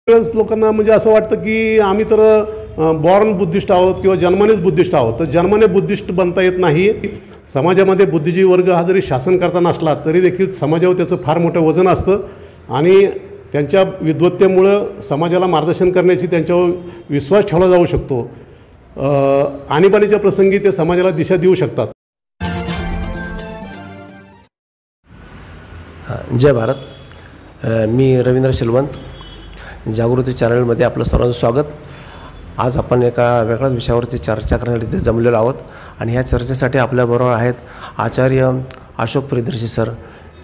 बऱ्याच लोकांना म्हणजे असं वाटतं की आम्ही तर बॉर्न बुद्धिस्ट आहोत किंवा जन्मानेच बुद्धिस्ट आहोत. तर जन्माने बुद्धिस्ट बनता येत नाही. समाजामध्ये बुद्धिजीवी वर्ग हा जरी शासन करताना असला तरी देखील समाजावर त्याचं फार मोठं वजन असतं आणि त्यांच्या विद्वत्तेमुळं समाजाला मार्गदर्शन करण्याची त्यांच्यावर विश्वास ठेवला जाऊ शकतो. आणीबाणीच्या प्रसंगी ते समाजाला दिशा देऊ शकतात. जय भारत. मी रवींद्र शिलवंत, जागृती चॅनलमध्ये आपलं सर्वांचं स्वागत. आज आपण एका वेगळ्याच विषयावरती चर्चा करण्यासाठी इथे जमलेलो आहोत आणि ह्या चर्चेसाठी आपल्याबरोबर आहेत आचार्य अशोक प्रियदर्शी सर,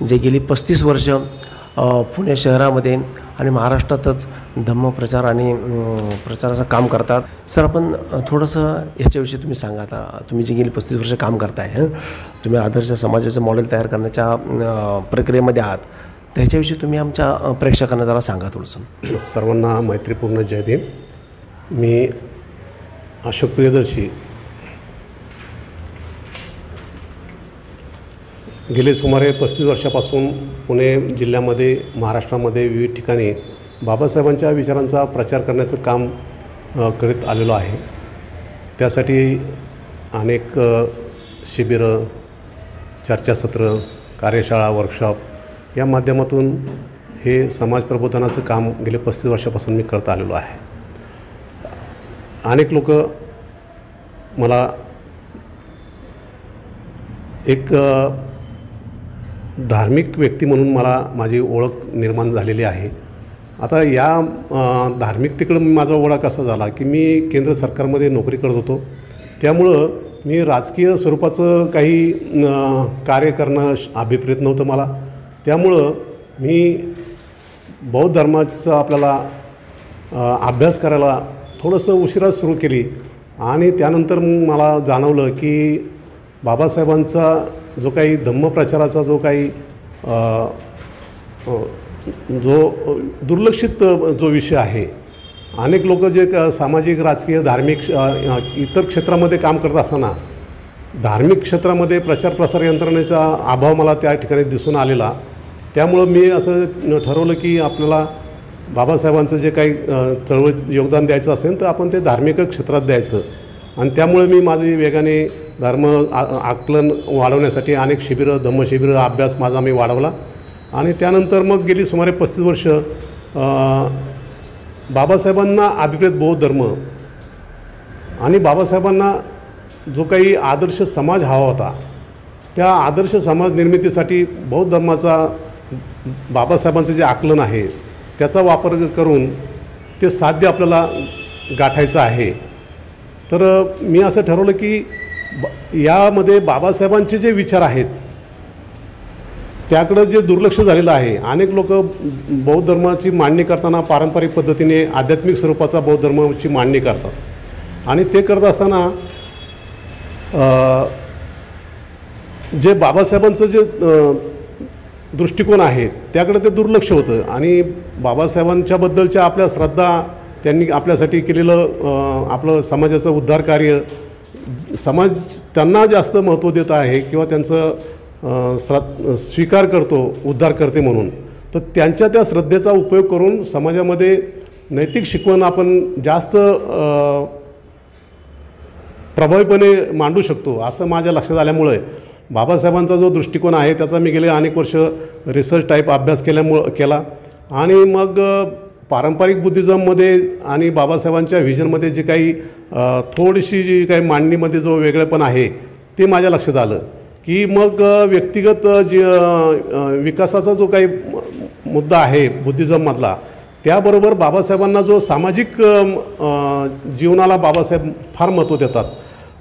जे गेली 35 वर्ष पुणे शहरामध्ये आणि महाराष्ट्रातच धम्मप्रचार आणि प्रचाराचं काम करतात. सर, आपण थोडंसं ह्याच्याविषयी तुम्ही सांगा. आता तुम्ही जे गेली 35 वर्ष काम करताय, तुम्ही आदर्श समाजाचं मॉडेल तयार करण्याच्या प्रक्रियेमध्ये आहात, त्याच्याविषयी तुम्ही आमच्या प्रेक्षकांना जरा सांगा थोडंसं. सर्वांना मैत्रीपूर्ण जय भीम. मी अशोक प्रियदर्शी गेले सुमारे 35 वर्षापासून पुणे जिल्ह्यामध्ये, महाराष्ट्रामध्ये विविध ठिकाणी बाबासाहेबांच्या विचारांचा प्रचार करण्याचं काम करीत आलेलो आहे. त्यासाठी अनेक शिबिरं, चर्चासत्र, कार्यशाळा, वर्कशॉप या माध्यमातून हे समाज प्रबोधनाचं काम गेले 35 वर्षापासून मी करत आलेलो आहे. अनेक लोक मला एक धार्मिक व्यक्ती म्हणून माझी ओळख निर्माण झालेली आहे. आता या धार्मिकतेकडं माझा ओढा कसा झाला की मी केंद्र सरकारमध्ये नोकरी करत होतो. त्यामुळं मी राजकीय स्वरूपाचं काही कार्य करणं अभिप्रेत नव्हतं मला. त्यामुळं मी बौद्ध धर्माचा आपल्याला अभ्यास करायला थोडंसं उशिरा सुरू केली आणि त्यानंतर मला जाणवलं की बाबासाहेबांचा जो काही धम्मप्रचाराचा जो काही जो दुर्लक्षित जो विषय आहे, अनेक लोक जे सामाजिक, राजकीय, धार्मिक इतर क्षेत्रामध्ये काम करत असताना धार्मिक क्षेत्रामध्ये प्रचार प्रसार यंत्रणेचा अभाव मला त्या ठिकाणी दिसून आलेला. त्यामुळं मी असं ठरवलं की आपल्याला बाबासाहेबांचं जे काही चळवळीत योगदान द्यायचं असेल तर आपण ते धार्मिक क्षेत्रात द्यायचं. आणि त्यामुळे मी माझी वेगाने धर्म आकलन वाढवण्यासाठी अनेक शिबिरं, धम्मशिबिरं, अभ्यास माझा मी वाढवला. आणि त्यानंतर मग गेली सुमारे 35 वर्ष बाबासाहेबांना अभिप्रेत बौद्ध धर्म आणि बाबासाहेबांना जो काही आदर्श समाज हवा होता, त्या आदर्श समाज निर्मितीसाठी बौद्ध धर्माचा बाबासाहेबांचं जे आकलन आहे त्याचा वापर करून ते साध्य आपल्याला गाठायचं आहे. तर मी असं ठरवलं की यामध्ये बाबासाहेबांचे जे विचार आहेत त्याकडं जे दुर्लक्ष झालेलं आहे. अनेक लोक बौद्ध धर्माची मांडणी करताना पारंपरिक पद्धतीने आध्यात्मिक स्वरूपाचा बौद्ध धर्माची मांडणी करतात आणि ते करत असताना जे बाबासाहेबांचं जे दृष्टिकोन आहे त्याकडे ते दुर्लक्ष होतं आणि बाबासाहेबांच्याबद्दलच्या आपल्या श्रद्धा, त्यांनी आपल्यासाठी केलेलं आपलं समाजाचं उद्धार कार्य, समाज त्यांना जास्त महत्त्व देत आहे किंवा त्यांचं स्वीकार करतो उद्धार करते म्हणून. तर त्यांच्या त्या श्रद्धेचा उपयोग करून समाजामध्ये नैतिक शिकवण आपण जास्त प्रभावीपणे मांडू शकतो असं माझ्या लक्षात आल्यामुळे बाबासाहेबांचा जो दृष्टिकोन आहे त्याचा मी गेले अनेक वर्ष रिसर्च टाईप अभ्यास केला आणि मग पारंपरिक बुद्धिझममध्ये आणि बाबासाहेबांच्या व्हिजनमध्ये जे काही थोडीशी जी काही मांडणीमध्ये जो वेगळेपण आहे ते माझ्या लक्षात आलं की मग व्यक्तिगत विकासाचा जो काही मुद्दा आहे बुद्धिझममधला, त्याबरोबर बाबासाहेबांना जो सामाजिक जीवनाला बाबासाहेब फार महत्त्व देतात.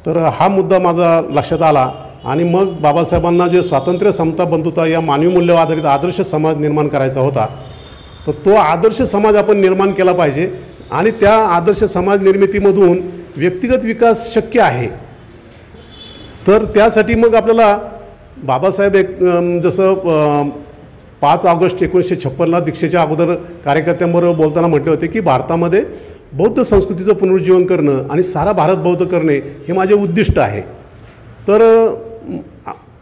तर हा मुद्दा माझा लक्षात आला आणि मग बाबासाहेबांना जे स्वातंत्र्य, समता, बंधुता या मानवी मूल्यांवर आधारित आदर्श समाज निर्माण करायचा होता. तर तो आदर्श समाज आपण निर्माण केला पाहिजे आणि त्या आदर्श समाज निर्मितीमधून व्यक्तिगत विकास शक्य आहे. तर त्यासाठी मग आपल्याला बाबासाहेब जसं 5 ऑगस्ट 1956ला दीक्षेच्या अगोदर कार्यकर्त्यांबरोबर बोलताना म्हटले होते की भारतामध्ये बौद्ध संस्कृतीचं पुनरुज्जीवन करणं आणि सारा भारत बौद्ध करणे हे माझे उद्दिष्ट आहे. तर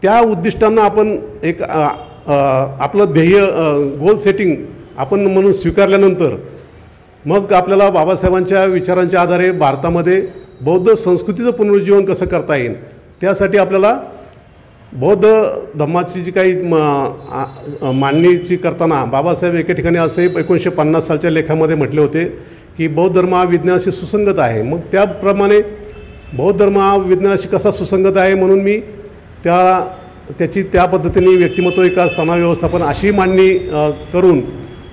त्या उद्दिष्टांना आपण एक आपलं ध्येय गोल सेटिंग आपण म्हणून स्वीकारल्यानंतर मग आपल्याला बाबासाहेबांच्या विचारांच्या आधारे भारतामध्ये बौद्ध संस्कृतीचं पुनरुज्जीवन कसं करता येईल, त्यासाठी आपल्याला बौद्ध धम्माची जी काही मांडणीची करताना बाबासाहेब एके ठिकाणी असे 1950 सालच्या लेखामध्ये म्हटले होते की बौद्ध धर्म हा विज्ञानाशी सुसंगत आहे. मग त्याप्रमाणे बौद्ध धर्म हा विज्ञानाशी कसा सुसंगत आहे म्हणून मी त्याची त्या पद्धतीने व्यक्तिमत्व विकास, तणाव व्यवस्थापन अशी मांडणी करून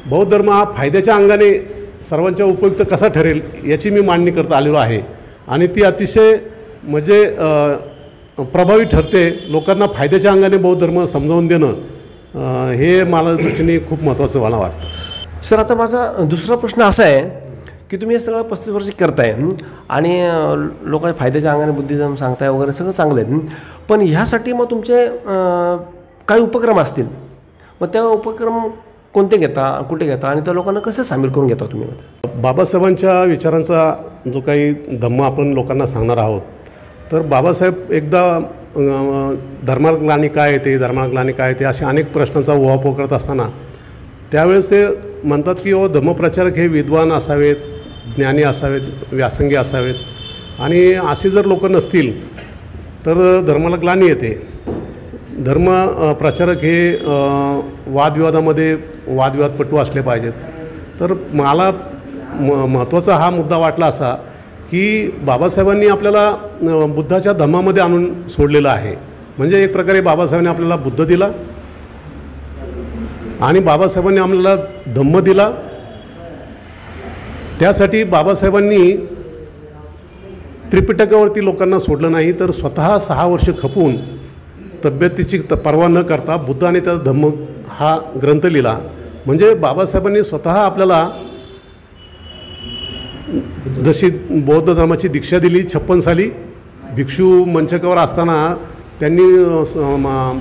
बौद्ध धर्म हा फायद्याच्या अंगाने सर्वांच्या उपयुक्त कसा ठरेल याची मी मांडणी करत आलेलो आहे. आणि ती अतिशय म्हणजे प्रभावी ठरते. लोकांना फायद्याच्या अंगाने बौद्ध धर्म समजावून देणं हे मला दृष्टीने खूप महत्त्वाचं मला वाटतं. सर, आता माझा दुसरा प्रश्न असा आहे की तुम्ही हे सगळं 35 वर्ष करताय आणि लोकांच्या फायद्याच्या अंगाने बुद्धिझम सांगताय वगैरे सगळं चांगलं आहे, पण ह्यासाठी मग तुमचे काही उपक्रम असतील, मग त्या उपक्रम कोणते घेता, कुठे घेता आणि त्या लोकांना कसं सामील करून घेता तुम्ही? बाबासाहेबांच्या विचारांचा जो काही धम्म आपण लोकांना सांगणार आहोत, तर बाबासाहेब एकदा धर्माग्लानी काय येते, धर्माग्लानी काय येते असे अनेक प्रश्नांचा उहापोह करत असताना त्यावेळेस ते म्हणतात की धम्मप्रचारक हे विद्वान असावेत, ज्ञानी असावेत, व्यासंगी असावेत आणि असे जर लोक नसतील तर धर्माला ग्लानी येते. धर्म प्रचारक हे वादविवादामध्ये वादविवादपटू असले पाहिजेत. तर मला महत्त्वाचा हा मुद्दा वाटला असा की बाबासाहेबांनी आपल्याला बुद्धाच्या धम्मामध्ये आणून सोडलेलं आहे. म्हणजे एक प्रकारे बाबासाहेबांनी आपल्याला बुद्ध दिला आणि बाबासाहेबांनी आम्हाला धम्म दिला. त्यासाठी बाबासाहेबांनी त्रिपिटकावरती लोकांना सोडलं नाही, तर स्वतः 6 वर्ष खपून तब्येतीची पर्वा न करता बुद्धाने त्या धम्म हा ग्रंथ लिहिला. म्हणजे बाबासाहेबांनी स्वतः आपल्याला जशी बौद्ध धर्माची दीक्षा दिली 56 साली भिक्षू मंचकावर असताना त्यांनी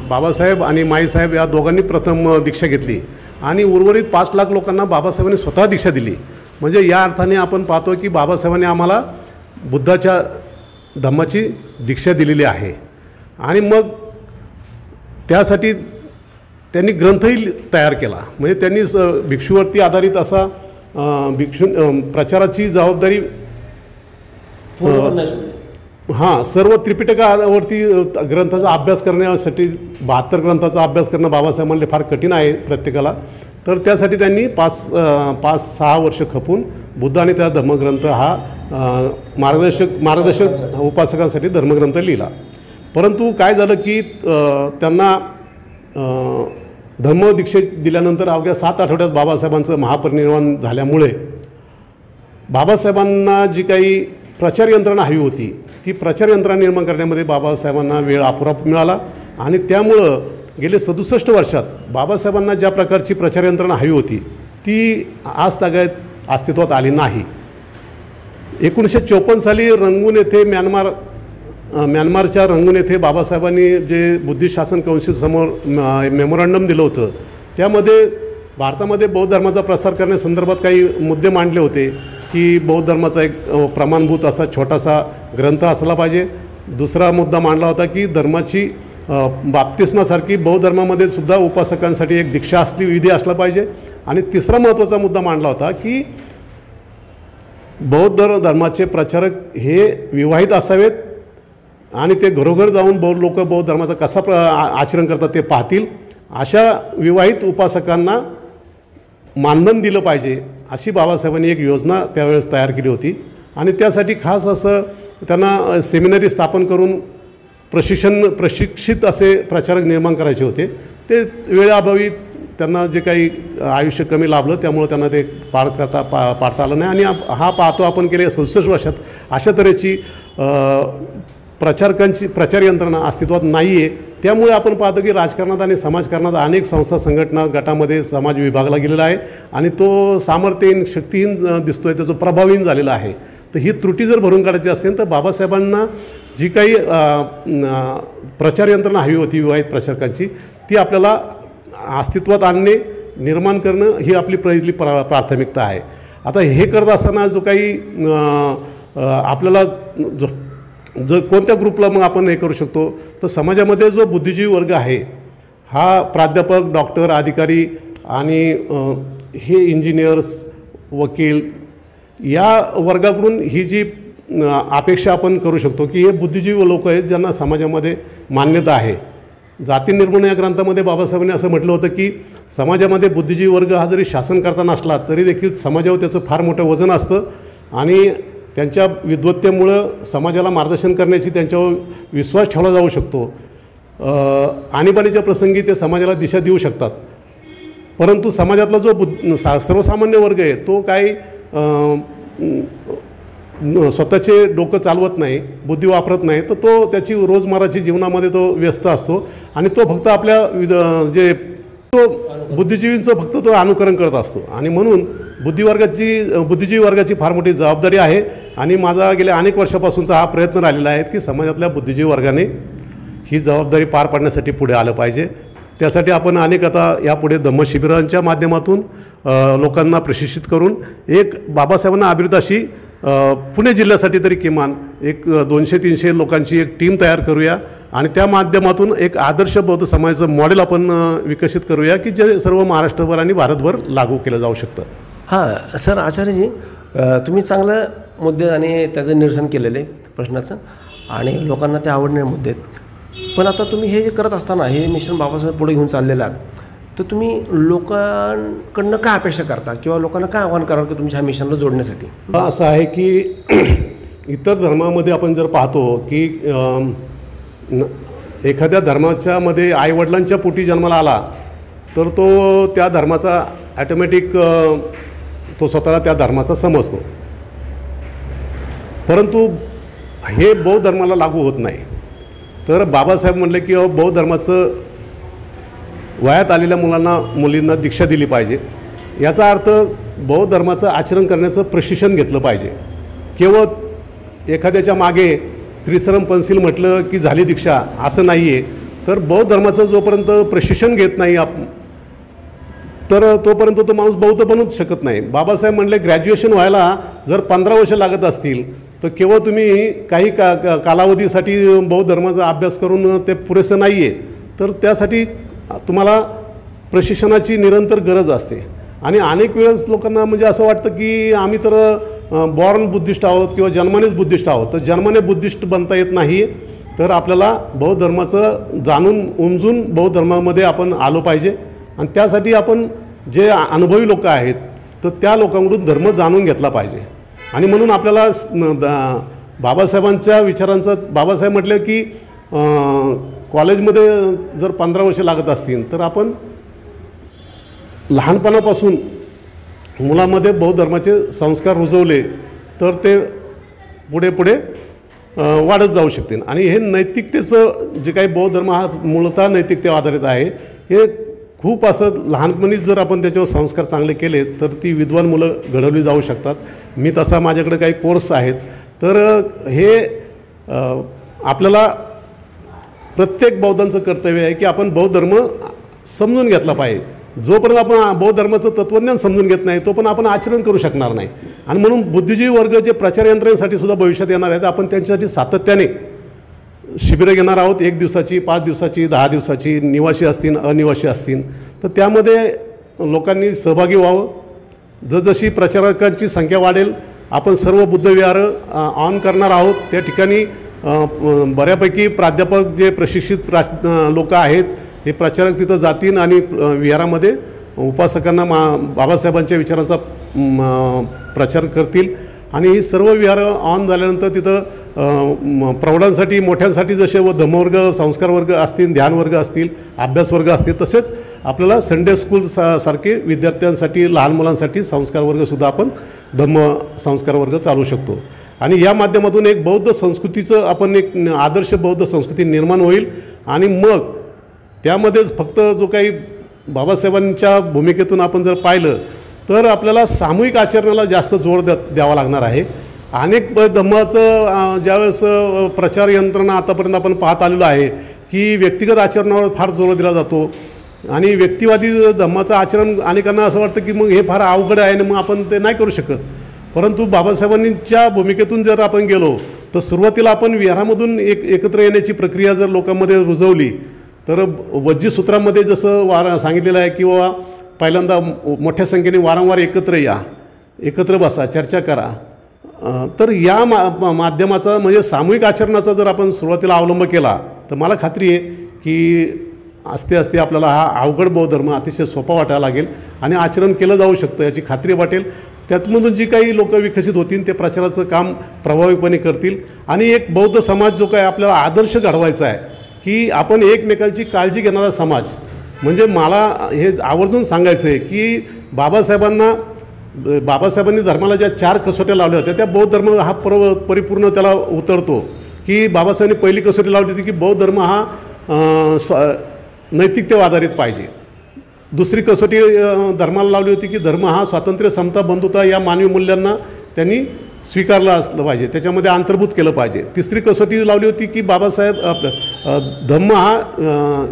बाबासाहेब आणि माईसाहेब या दोघांनी प्रथम दीक्षा घेतली आणि उर्वरित 5 लाख लोकांना बाबासाहेबांनी स्वतः दीक्षा दिली. म्हणजे या अर्थाने आपण पाहतो की बाबासाहेबांनी आम्हाला बुद्धाच्या धम्माची दीक्षा दिलेली आहे. आणि मग त्यासाठी त्यांनी ग्रंथही तयार केला. म्हणजे त्यांनी भिक्षूवरती आधारित असा प्रचाराची जबाबदारी सर्व त्रिपिटकावरती ग्रंथाचा अभ्यास करण्यासाठी 72 ग्रंथाचा अभ्यास करणं बाबासाहेबांना फार कठीण आहे प्रत्येकाला. तर त्यासाठी त्यांनी 5-6 वर्ष खपून बुद्ध आणि त्या धर्मग्रंथ हा मार्गदर्शक उपासकांसाठी धर्मग्रंथ लिहिला. परंतु काय झालं की त्यांना धम्मदीक्षा दिल्यानंतर अवघ्या 7 आठवड्यात बाबासाहेबांचं महापरिनिर्वाण झाल्यामुळे बाबासाहेबांना जी काही प्रचार यंत्रणा हवी होती ती प्रचार यंत्रणा निर्माण करण्यामध्ये बाबासाहेबांना वेळ अपुरा मिळाला. आणि त्यामुळं गेले 67 वर्षात बाबासाहेबांना ज्या प्रकारची प्रचार यंत्रणा हवी होती ती आज तागायत अस्तित्वात आली नाही. 1954 साली रंगून येथे म्यानमारच्या रंगून येथे बाबासाहेबांनी जे बुद्धिस्ट शासन कौन्सिलसमोर मेमोरंडम दिलं होतं त्यामध्ये भारतामध्ये बौद्ध धर्माचा प्रसार करण्यासंदर्भात काही मुद्दे मांडले होते की बौद्ध धर्माचा एक प्रमाणभूत असा छोटासा ग्रंथ असला पाहिजे. दुसरा मुद्दा मांडला होता की धर्माची बाप्तिस्मासारखी बौद्ध धर्मामध्ये सुद्धा उपासकांसाठी एक दीक्षा विधी असला पाहिजे. आणि तिसरा महत्त्वाचा मुद्दा मांडला होता की बौद्ध धर्माचे प्रचारक हे विवाहित असावेत आणि ते घरोघर जाऊन लोक बौद्ध धर्माचा कसा आचरण करतात ते पाहतील. अशा विवाहित उपासकांना मानधन दिलं पाहिजे अशी बाबासाहेबांनी एक योजना त्यावेळेस तयार केली होती. आणि त्यासाठी खास असं त्यांना सेमिनरी स्थापन करून प्रशिक्षित असे प्रचारक निर्माण करायचे होते. ते वेळेअभावी त्यांना जे काही आयुष्य कमी लाभलं त्यामुळे त्यांना ते पाडता आलं नाही. आणि हा पाहतो आपण गेल्या 67 वर्षात अशा तऱ्हेची प्रचार यंत्रणा अस्तित्वात नाही आहे. त्यामुळे आपण पाहतो की राजकारणात आणि समाजकारणात अनेक संस्था संघटना गटामध्ये समाज विभागला गेलेला आहे आणि तो सामर्थ्यहीन शक्तिहीन दिसतोय, त्याचं प्रभावहीन झालेला आहे. तर ही त्रुटी जर भरून काढायची असेल तर बाबासाहेबांना जी काही प्रचार यंत्रणा हवी होती विवाहित प्रचारकांची ती आपल्याला अस्तित्वात आणणे, निर्माण करणं ही आपली पहिली प्राथमिकता आहे. आता हे करत असताना जो काही आपल्याला जो कोणत्या ग्रुपला मग आपण हे करू शकतो तर समाजामध्ये जो बुद्धिजीवी वर्ग आहे हा प्राध्यापक, डॉक्टर, अधिकारी आणि हे इंजिनियर्स, वकील या वर्गाकडून ही जी अपेक्षा आपण करू शकतो की हे बुद्धिजीवी लोक आहेत ज्यांना समाजामध्ये मान्यता आहे. जाती निर्मूलन या ग्रंथामध्ये बाबासाहेबांनी असं म्हटलं होतं की समाजामध्ये बुद्धिजीवी वर्ग हा जरी शासन करताना असला तरी देखील समाजावर त्याचं फार मोठं वजन असतं आणि त्यांच्या विद्वत्तेमुळं समाजाला मार्गदर्शन करण्याची त्यांच्यावर विश्वास ठेवला जाऊ शकतो. आणीबाणीच्या प्रसंगी ते समाजाला दिशा देऊ शकतात. परंतु समाजातला जो सर्वसामान्य वर्ग आहे तो काही स्वतःचे डोकं चालवत नाही, बुद्धी वापरत नाही, तर तो त्याची रोजमर्राची जीवनामध्ये तो व्यस्त असतो आणि तो फक्त आपल्या जे तो बुद्धिजीवींचं फक्त तो अनुकरण करत असतो. आणि म्हणून बुद्धिजीवी वर्गाची फार मोठी जबाबदारी आहे आणि माझा गेल्या अनेक वर्षापासूनचा हा प्रयत्न राहिलेला आहे की समाजातल्या बुद्धिजीवी वर्गाने ही जबाबदारी पार पाडण्यासाठी पुढे आलं पाहिजे. त्यासाठी आपण अनेक आता यापुढे धम्मशिबिरांच्या माध्यमातून लोकांना प्रशिक्षित करून एक बाबासाहेबांना अभिप्रेत अशी पुणे जिल्ह्यासाठी तरी किमान एक 200-300 लोकांची एक टीम तयार करूया आणि त्या माध्यमातून एक आदर्श बौद्ध समाजाचं मॉडेल आपण विकसित करूया की जे सर्व महाराष्ट्रभर आणि भारतभर लागू केलं जाऊ शकतं. हां सर, आचार्यजी तुम्ही चांगलं मुद्दे आणि त्याचं निरसन केलेलं आहे प्रश्नाचं आणि लोकांना ते आवडणारे मुद्दे आहेत. पण आता तुम्ही हे जे करत असताना हे मिशन बाबासाहेब पुढे घेऊन चाललेलं आहात, तर तुम्ही लोकांकडनं काय अपेक्षा करता किंवा लोकांना काय आव्हान कराल की तुमच्या ह्या मिशनला जोडण्यासाठी? असं आहे की इतर धर्मामध्ये आपण जर पाहतो की एखाद्या धर्माच्या मध्ये आईवडिलांच्या पोटी जन्माला आला तर तो त्या धर्माचा ॲटोमॅटिक तो स्वतःला त्या धर्माचा समजतो. परंतु हे बौद्ध धर्माला लागू होत नाही. तर बाबासाहेब म्हणले की बौद्ध धर्माचं वयात आलेल्या मुलींना दीक्षा दिली पाहिजे. याचा अर्थ बौद्ध धर्माचं आचरण करण्याचं प्रशिक्षण घेतलं पाहिजे. केवळ एखाद्याच्या मागे त्रिसरम पंसील म्हटलं की झाली दीक्षा असं नाही आहे. तर बौद्ध धर्माचं जोपर्यंत प्रशिक्षण घेत नाही तर तोपर्यंत तो माणूस बौद्ध बनूच शकत नाही. बाबासाहेब म्हणले ग्रॅज्युएशन व्हायला जर 15 वर्ष लागत असतील तर केवळ तुम्ही काही कालावधीसाठी बौद्ध धर्माचा अभ्यास करून ते पुरेसं नाही आहे. तर त्यासाठी तुम्हाला प्रशिक्षणाची निरंतर गरज असते. आणि अनेक वेळेस लोकांना म्हणजे असं वाटतं की आम्ही तर बॉर्न बुद्धिस्ट आहोत किंवा जन्मानेच बुद्धिस्ट आहोत. तर जन्माने बुद्धिस्ट बनता येत नाही. तर आपल्याला बौद्ध धर्माचं जाणून उमजून बौद्ध धर्मामध्ये आपण आलो पाहिजे आणि त्यासाठी आपण जे अनुभवी लोक आहेत तर त्या लोकांकडून धर्म जाणून घेतला पाहिजे. आणि म्हणून आपल्याला बाबासाहेबांच्या विचारांचं बाबासाहेब म्हटलं की कॉलेजमध्ये जर 15 वर्ष लागत असतील तर आपण लहानपणापासून मुलांमध्ये बौद्ध धर्माचे संस्कार रुजवले तर ते पुढे पुढे वाढत जाऊ शकतील. आणि हे नैतिकतेचं जे काही बौद्ध धर्म हा मूलतः नैतिकतेवर आधारित आहे. हे खूप असं लहानपणीच जर आपण त्याच्यावर संस्कार चांगले केले तर ती विद्वान मुलं घडवली जाऊ शकतात. मी तसा माझ्याकडे काही कोर्स आहेत. तर हे आपल्याला प्रत्येक बौद्धांचं कर्तव्य आहे की आपण बौद्ध धर्म समजून घेतला पाहिजे. जोपर्यंत आपण बौद्ध धर्माचं तत्त्वज्ञान समजून घेत नाही तोपर्यंत आपण आचरण करू शकणार नाही. आणि म्हणून बुद्धिजीवी वर्ग जे प्रचार यंत्रणेसाठी सुद्धा भविष्यात येणार आहेत आपण त्यांच्यासाठी सातत्याने शिबिरं घेणार आहोत. 1 दिवसाची, 5 दिवसाची, 10 दिवसाची, निवासी असतील, अनिवासी असतील. तर त्यामध्ये लोकांनी सहभागी व्हावं. जसजशी प्रचारकांची संख्या वाढेल आपण सर्व बुद्धविहार ऑन करणार आहोत. त्या ठिकाणी बऱ्यापैकी प्राध्यापक जे प्रशिक्षित लोक आहेत हे प्रचारक तिथं जातील आणि विहारामध्ये उपासकांना बाबासाहेबांच्या विचारांचा प्रचार करतील. आणि ही सर्व विहार ऑन झाल्यानंतर तिथं प्रौढांसाठी, मोठ्यांसाठी जसे व धम्मवर्ग, संस्कार वर्ग असतील, ध्यान वर्ग असतील, अभ्यास वर्ग असतील, तसेच आपल्याला संडे स्कूल सारखे विद्यार्थ्यांसाठी, लहान मुलांसाठी संस्कार वर्गसुद्धा आपण धम्म संस्कार वर्ग चालू शकतो. आणि या माध्यमातून एक बौद्ध संस्कृतीचं आपण एक आदर्श बौद्ध संस्कृती निर्माण होईल. आणि मग त्यामध्येच फक्त जो काही बाबासाहेबांच्या भूमिकेतून आपण जर पाहिलं तर आपल्याला सामूहिक आचरणाला जास्त जोर द्यावा लागणार आहे. अनेक धम्माचं ज्यावेळेस प्रचार यंत्रणा आतापर्यंत आपण पाहत आलेलो आहे की व्यक्तिगत आचरणावर फार जोर दिला जातो आणि व्यक्तिवादी धम्माचं आचरण अनेकांना असं वाटतं की मग हे फार अवघड आहे आणि मग आपण ते नाही करू शकत. परंतु बाबासाहेबांच्या भूमिकेतून जर आपण गेलो तर सुरुवातीला आपण विहारामधून एकत्र येण्याची प्रक्रिया जर लोकांमध्ये रुजवली तर वज्जीसूत्रामध्ये जसं सांगितलेलं आहे किंवा पहिल्यांदा मोठ्या संख्येने वारंवार एकत्र या एकत्र बसा, चर्चा करा. तर या माध्यमाचा म्हणजे सामूहिक आचरणाचा जर आपण सुरुवातीला अवलंब केला तर मला खात्री आहे की असते आपल्याला हा अवघड बौद्ध धर्म अतिशय सोपा वाटायला लागेल आणि आचरण केलं जाऊ शकतं याची खात्री वाटेल. त्यातमधून जी काही लोक विकसित होतील ते प्रचाराचं काम प्रभावीपणे करतील आणि एक बौद्ध समाज जो काय आपल्याला आदर्श घडवायचा आहे की आपण एकमेकांची काळजी घेणारा समाज. म्हणजे मला हे आवर्जून सांगायचं आहे की बाबासाहेबांनी धर्माला ज्या 4 कसोट्या लावल्या होत्या त्या बौद्ध धर्म हा परिपूर्ण त्याला उतरतो. की बाबासाहेबांनी पहिली कसोटी लावली होती की बौद्ध धर्म हा नैतिकतेवर आधारित पाहिजे. दुसरी कसोटी धर्माला लावली होती की धर्म हा स्वातंत्र्य, समता, बंधुता या मानवी मूल्यांना त्यांनी स्वीकारलं असलं पाहिजे, त्याच्यामध्ये अंतर्भूत केलं पाहिजे. तिसरी कसोटी लावली होती की धम्म हा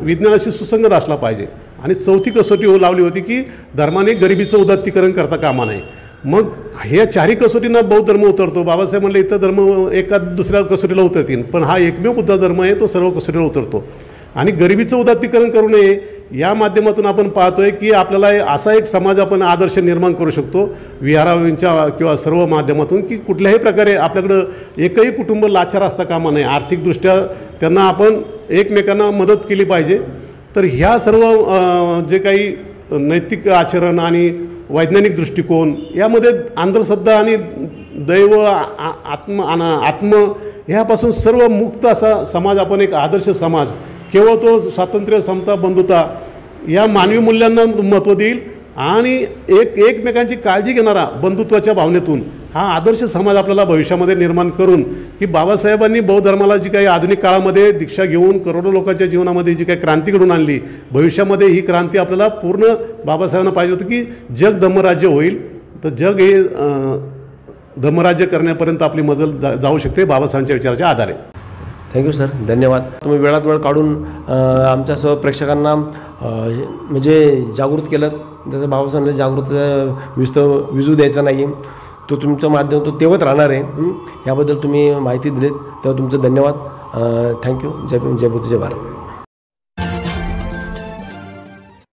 विज्ञानाशी सुसंगत असला पाहिजे. आणि चौथी कसोटी लावली होती की धर्माने गरिबीचं उदात्तीकरण करता कामा नये. मग ह्या 4ही कसोटींना बौद्ध धर्म उतरतो. बाबासाहेब म्हणले इतर धर्म एका दुसऱ्या कसोटीला उतरतील, पण हा एकमेव बुद्ध धर्म आहे तो सर्व कसोटीला उतरतो. आणि गरिबीचं उदात्तीकरण करू नये या माध्यमातून आपण पाहतोय की आपल्याला असा एक समाज आपण आदर्श निर्माण करू शकतो विहारांच्या किंवा सर्व माध्यमातून की कुठल्याही प्रकारे आपल्याकडं एकही कुटुंब लाचार असता कामा नये. आर्थिकदृष्ट्या त्यांना आपण एकमेकांना मदत केली पाहिजे. तर ह्या सर्व जे काही नैतिक आचरण आणि वैज्ञानिक दृष्टिकोन यामध्ये अंधश्रद्धा आणि दैव आत्म ह्यापासून सर्व मुक्त असा समाज आपण एक आदर्श समाज केवळ तो स्वातंत्र्य, समता, बंधुता या मानवी मूल्यांना महत्त्व देईल आणि एकमेकांची काळजी घेणारा बंधुत्वाच्या भावनेतून हा आदर्श समाज आपल्याला भविष्यामध्ये निर्माण करून की बाबासाहेबांनी बौद्ध धर्माला जी काही आधुनिक काळामध्ये दीक्षा घेऊन करोडो लोकांच्या जीवनामध्ये जी काही क्रांती घडून आणली, भविष्यामध्ये ही क्रांती आपल्याला पूर्ण बाबासाहेबांना पाहिजे होतं की जग धम्मराज्य होईल. तर जग हे धम्मराज्य करण्यापर्यंत आपली मजल जाऊ शकते बाबासाहेबांच्या विचाराच्या आधारे. थँक्यू सर, धन्यवाद. तुम्ही वेळात वेळ काढून आमच्या सर्व प्रेक्षकांना म्हणजे जागृत केलं. जसं बाबासाहेबांना जागृत विजू द्यायचा नाही, तो तुमचं माध्यम तो तेवत राहणार आहे. याबद्दल तुम्ही माहिती दिलीत तेव्हा तुमचं धन्यवाद. थँक्यू. जय भीम, जय बुद्ध, जय भारत.